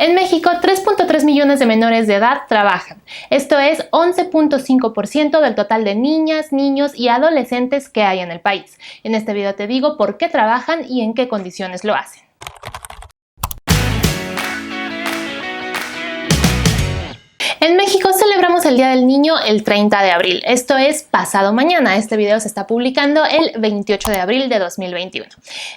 En México, 3.3 millones de menores de edad trabajan. Esto es 11.5% del total de niñas, niños y adolescentes que hay en el país. En este video te digo por qué trabajan y en qué condiciones lo hacen. En México celebramos el Día del Niño el 30 de abril, esto es pasado mañana. Este video se está publicando el 28 de abril de 2021.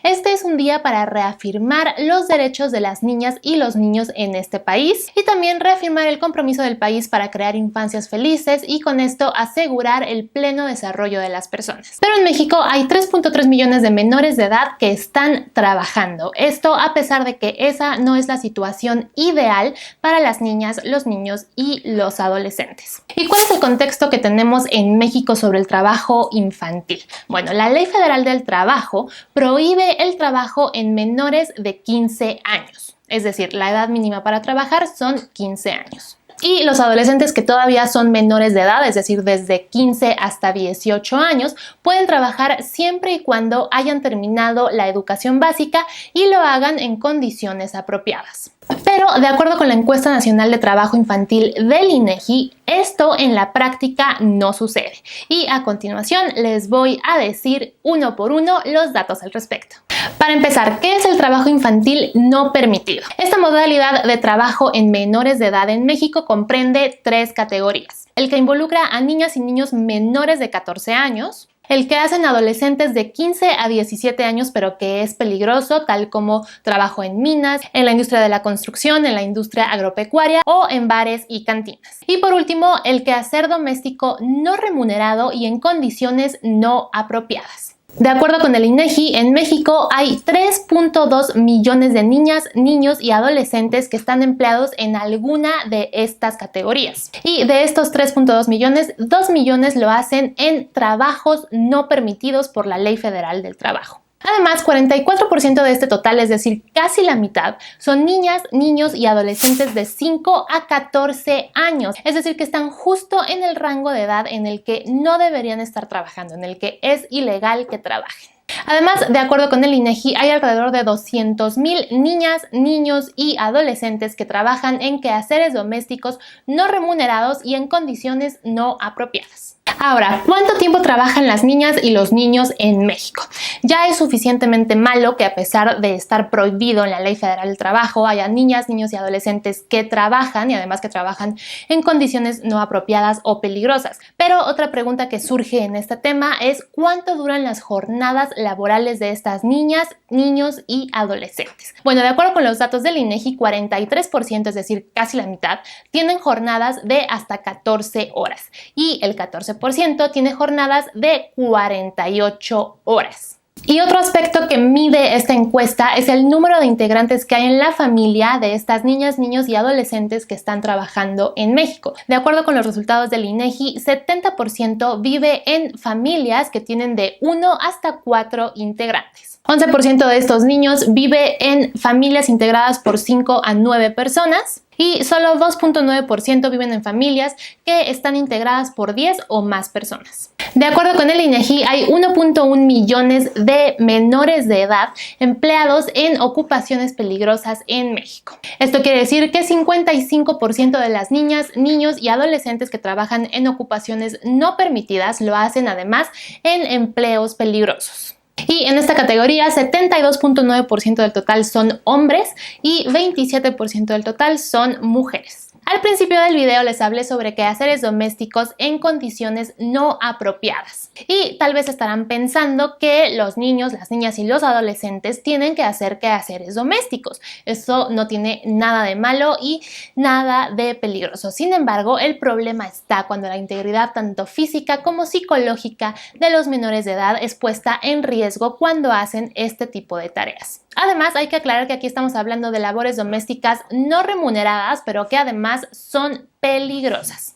Este es un día para reafirmar los derechos de las niñas y los niños en este país y también reafirmar el compromiso del país para crear infancias felices y con esto asegurar el pleno desarrollo de las personas. Pero en México hay 3.3 millones de menores de edad que están trabajando. Esto a pesar de que esa no es la situación ideal para las niñas, los niños y los adolescentes. ¿Y cuál es el contexto que tenemos en México sobre el trabajo infantil? Bueno, la Ley Federal del Trabajo prohíbe el trabajo en menores de 15 años. Es decir, la edad mínima para trabajar son 15 años. Y los adolescentes que todavía son menores de edad, es decir, desde 15 hasta 18 años, pueden trabajar siempre y cuando hayan terminado la educación básica y lo hagan en condiciones apropiadas. Pero, de acuerdo con la Encuesta Nacional de Trabajo Infantil del INEGI, esto en la práctica no sucede. Y a continuación les voy a decir uno por uno los datos al respecto. Para empezar, ¿qué es el trabajo infantil no permitido? Esta modalidad de trabajo en menores de edad en México comprende tres categorías. El que involucra a niñas y niños menores de 14 años, el que hacen adolescentes de 15 a 17 años pero que es peligroso, tal como trabajo en minas, en la industria de la construcción, en la industria agropecuaria o en bares y cantinas. Y por último, el quehacer doméstico no remunerado y en condiciones no apropiadas. De acuerdo con el INEGI, en México hay 3.2 millones de niñas, niños y adolescentes que están empleados en alguna de estas categorías. Y de estos 3.2 millones, 2 millones lo hacen en trabajos no permitidos por la Ley Federal del Trabajo. Además, 44% de este total, es decir, casi la mitad, son niñas, niños y adolescentes de 5 a 14 años. Es decir, que están justo en el rango de edad en el que no deberían estar trabajando, en el que es ilegal que trabajen. Además, de acuerdo con el INEGI, hay alrededor de 200,000 niñas, niños y adolescentes que trabajan en quehaceres domésticos no remunerados y en condiciones no apropiadas. Ahora, ¿cuánto tiempo trabajan las niñas y los niños en México? Ya es suficientemente malo que a pesar de estar prohibido en la Ley Federal del Trabajo, haya niñas, niños y adolescentes que trabajan y además que trabajan en condiciones no apropiadas o peligrosas. Pero otra pregunta que surge en este tema es ¿cuánto duran las jornadas laborales de estas niñas, niños y adolescentes? Bueno, de acuerdo con los datos del INEGI, 43%, es decir, casi la mitad, tienen jornadas de hasta 14 horas y el 14% tiene jornadas de 48 horas. Y otro aspecto que mide esta encuesta es el número de integrantes que hay en la familia de estas niñas, niños y adolescentes que están trabajando en México. De acuerdo con los resultados del INEGI, 70% vive en familias que tienen de 1 hasta 4 integrantes. 11% de estos niños vive en familias integradas por 5 a 9 personas. Y solo 2.9% viven en familias que están integradas por 10 o más personas. De acuerdo con el INEGI, hay 1.1 millones de menores de edad empleados en ocupaciones peligrosas en México. Esto quiere decir que 55% de las niñas, niños y adolescentes que trabajan en ocupaciones no permitidas lo hacen además en empleos peligrosos. Y en esta categoría, 72.9% del total son hombres y 27% del total son mujeres. Al principio del video les hablé sobre quehaceres domésticos en condiciones no apropiadas. Y tal vez estarán pensando que los niños, las niñas y los adolescentes tienen que hacer quehaceres domésticos. Eso no tiene nada de malo y nada de peligroso. Sin embargo, el problema está cuando la integridad tanto física como psicológica de los menores de edad es puesta en riesgo cuando hacen este tipo de tareas. Además, hay que aclarar que aquí estamos hablando de labores domésticas no remuneradas, pero que además son peligrosas.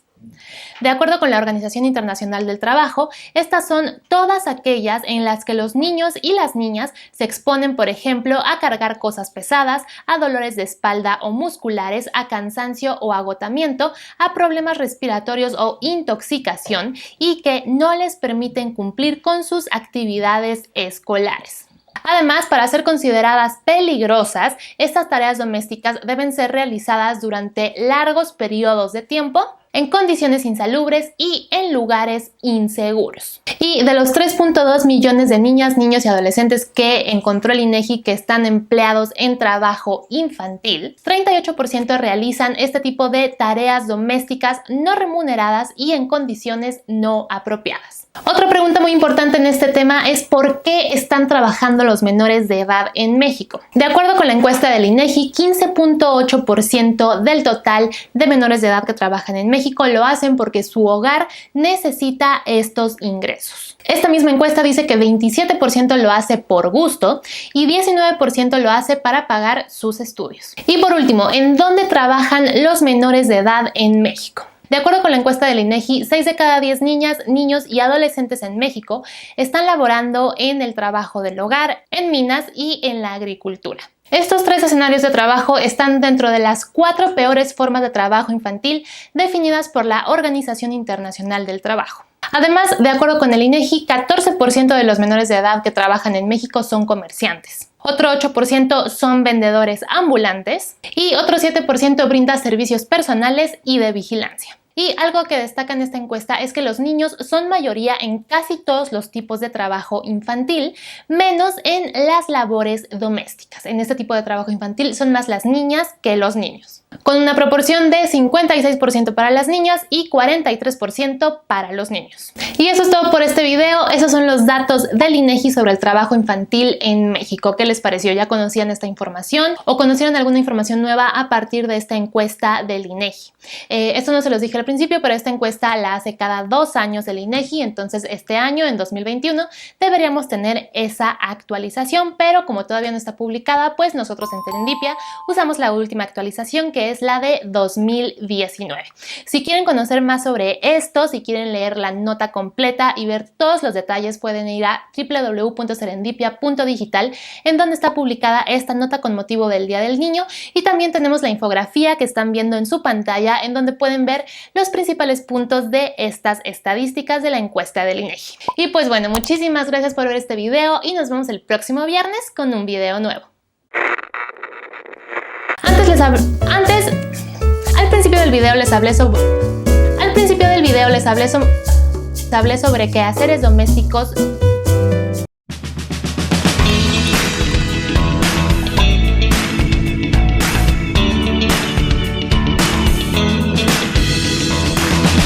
De acuerdo con la Organización Internacional del Trabajo, estas son todas aquellas en las que los niños y las niñas se exponen, por ejemplo, a cargar cosas pesadas, a dolores de espalda o musculares, a cansancio o agotamiento, a problemas respiratorios o intoxicación y que no les permiten cumplir con sus actividades escolares. Además, para ser consideradas peligrosas, estas tareas domésticas deben ser realizadas durante largos periodos de tiempo, en condiciones insalubres y en lugares inseguros. Y de los 3.2 millones de niñas, niños y adolescentes que encontró el INEGI que están empleados en trabajo infantil, 38% realizan este tipo de tareas domésticas no remuneradas y en condiciones no apropiadas. Otra pregunta muy importante en este tema es ¿por qué están trabajando los menores de edad en México? De acuerdo con la encuesta del INEGI, 15.8% del total de menores de edad que trabajan en México lo hacen porque su hogar necesita estos ingresos. Esta misma encuesta dice que 27% lo hace por gusto y 19% lo hace para pagar sus estudios. Y por último, ¿en dónde trabajan los menores de edad en México? De acuerdo con la encuesta del INEGI, 6 de cada 10 niñas, niños y adolescentes en México están laborando en el trabajo del hogar, en minas y en la agricultura. Estos 3 escenarios de trabajo están dentro de las 4 peores formas de trabajo infantil definidas por la Organización Internacional del Trabajo. Además, de acuerdo con el INEGI, 14% de los menores de edad que trabajan en México son comerciantes. Otro 8% son vendedores ambulantes y otro 7% brinda servicios personales y de vigilancia. Y algo que destaca en esta encuesta es que los niños son mayoría en casi todos los tipos de trabajo infantil, menos en las labores domésticas. En este tipo de trabajo infantil son más las niñas que los niños, con una proporción de 56% para las niñas y 43% para los niños. Y eso es todo por este video. Esos son los datos del INEGI sobre el trabajo infantil en México. ¿Qué les pareció? ¿Ya conocían esta información o conocieron alguna información nueva a partir de esta encuesta del INEGI? Esto no se los dije al principio, pero esta encuesta la hace cada 2 años el INEGI, entonces este año, en 2021, deberíamos tener esa actualización, pero como todavía no está publicada, pues nosotros en Serendipia usamos la última actualización, que es la de 2019. Si quieren conocer más sobre esto, si quieren leer la nota completa y ver todos los detalles, pueden ir a www.serendipia.digital, en donde está publicada esta nota con motivo del Día del Niño, y también tenemos la infografía que están viendo en su pantalla, en donde pueden ver los principales puntos de estas estadísticas de la encuesta del INEGI. Y pues bueno, muchísimas gracias por ver este video y nos vemos el próximo viernes con un video nuevo. Al principio del video les hablé sobre quehaceres domésticos